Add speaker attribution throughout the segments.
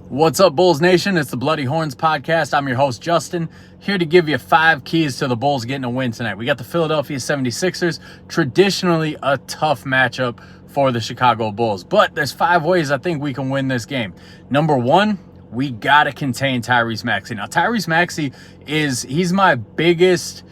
Speaker 1: What's up, Bulls Nation? It's the Bloody Horns podcast. I'm your host, Justin, here to give you 5 keys to the Bulls getting a win tonight. We got the Philadelphia 76ers, traditionally a tough matchup for the Chicago Bulls, but there's 5 ways I think we can win this game. Number 1, we got to contain Tyrese Maxey. Now, Tyrese Maxey he's my biggest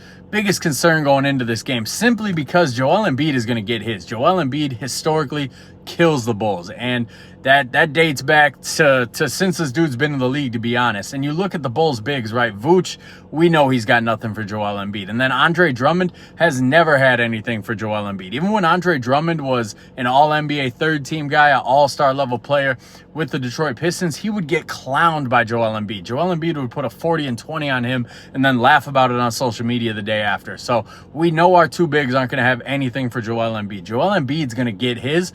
Speaker 1: concern going into this game, simply because Joel Embiid is going to get his. Joel Embiid historically kills the Bulls, and that dates back to since this dude's been in the league, to be honest. And you look at the Bulls bigs, right? Vooch, we know he's got nothing for Joel Embiid. And then Andre Drummond has never had anything for Joel Embiid. Even when Andre Drummond was an all-NBA third-team guy, an all-star level player with the Detroit Pistons, he would get clowned by Joel Embiid. Joel Embiid would put a 40 and 20 on him and then laugh about it on social media the day after. So we know our 2 bigs aren't going to have anything for Joel Embiid. Joel Embiid's going to get his.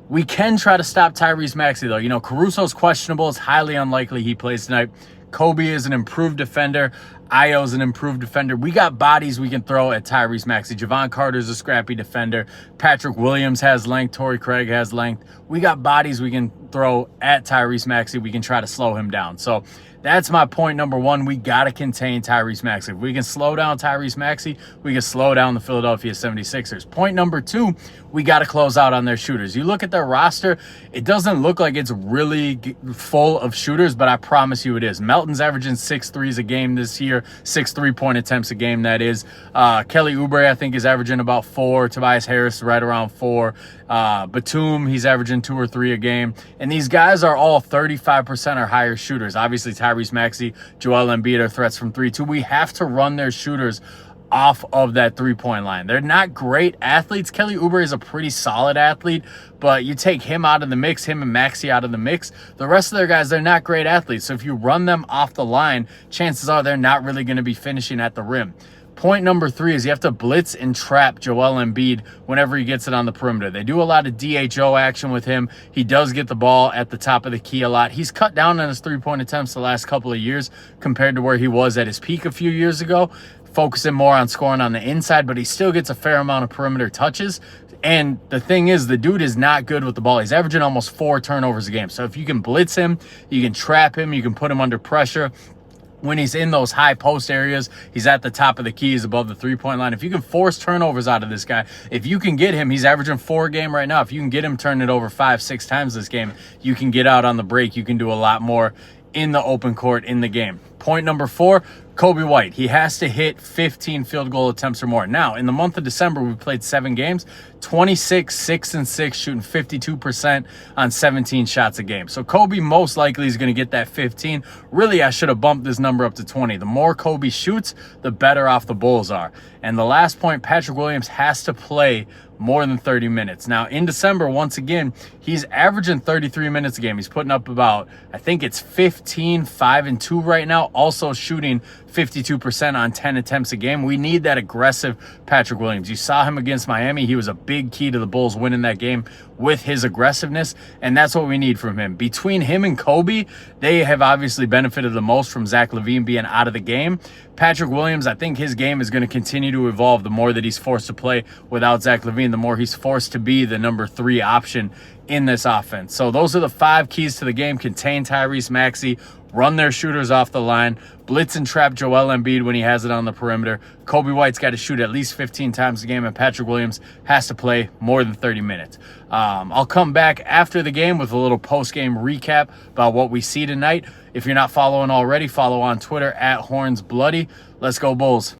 Speaker 1: We can try to stop Tyrese Maxey, though. You know, Caruso's questionable. It's highly unlikely he plays tonight. Kobe is an improved defender. Io's an improved defender. We got bodies we can throw at Tyrese Maxey. Javon Carter's a scrappy defender. Patrick Williams has length. Torrey Craig has length. We got bodies we can throw at Tyrese Maxey. We can try to slow him down. So that's my point number 1. We got to contain Tyrese Maxey. If we can slow down Tyrese Maxey, we can slow down the Philadelphia 76ers. Point number 2, we got to close out on their shooters. You look at their roster, it doesn't look like it's really full of shooters, but I promise you it is. Melton's averaging 6 threes a game this year, 6 3-point attempts a game, that is. Kelly Oubre, I think, is averaging about 4. Tobias Harris, right around 4. Batum, he's averaging 2 or 3 a game. And these guys are all 35% or higher shooters. Obviously, Tyrese Maxey, Joel Embiid are threats from 3 too. We have to run their shooters off of that 3-point line. They're not great athletes. Kelly Oubre is a pretty solid athlete, but you take him out of the mix, him and Maxey out of the mix, the rest of their guys, they're not great athletes. So if you run them off the line, chances are they're not really going to be finishing at the rim. Point number 3 is you have to blitz and trap Joel Embiid whenever he gets it on the perimeter. They do a lot of DHO action with him. He does get the ball at the top of the key a lot. He's cut down on his 3-point attempts the last couple of years compared to where he was at his peak a few years ago, focusing more on scoring on the inside, but he still gets a fair amount of perimeter touches. And the thing is, the dude is not good with the ball. He's averaging almost 4 turnovers a game. So if you can blitz him, you can trap him, you can put him under pressure. When he's in those high post areas, he's at the top of the key, he's above the 3-point line. If you can force turnovers out of this guy, if you can get him, he's averaging 4 a game right now. If you can get him turning it over 5-6 times this game, you can get out on the break. You can do a lot more in the open court in the game. Point number 4, Kobe White. He has to hit 15 field goal attempts or more. Now, in the month of December, we played 7 games, 26, 6 and 6, shooting 52% on 17 shots a game. So Kobe most likely is going to get that 15. Really, I should have bumped this number up to 20. The more Kobe shoots, the better off the Bulls are. And the last point, Patrick Williams has to play more than 30 minutes. Now, in December, once again, he's averaging 33 minutes a game. He's putting up about, I think it's 15, 5 and 2 right now, also shooting 52% on 10 attempts a game. We need that aggressive Patrick Williams. You saw him against Miami. He was a big key to the Bulls winning that game with his aggressiveness, and that's what we need from him. Between him and Kobe, they have obviously benefited the most from Zach LaVine being out of the game. Patrick Williams, I think his game is going to continue to evolve the more that he's forced to play without Zach LaVine, the more he's forced to be the number 3 option in this offense. So those are the 5 keys to the game. Contain Tyrese Maxey, run their shooters off the line, blitz and trap Joel Embiid when he has it on the perimeter. Kobe White's got to shoot at least 15 times a game, and Patrick Williams has to play more than 30 minutes. I'll come back after the game with a little post-game recap about what we see tonight. If you're not following already, follow on Twitter @HornsBloody. Let's go Bulls.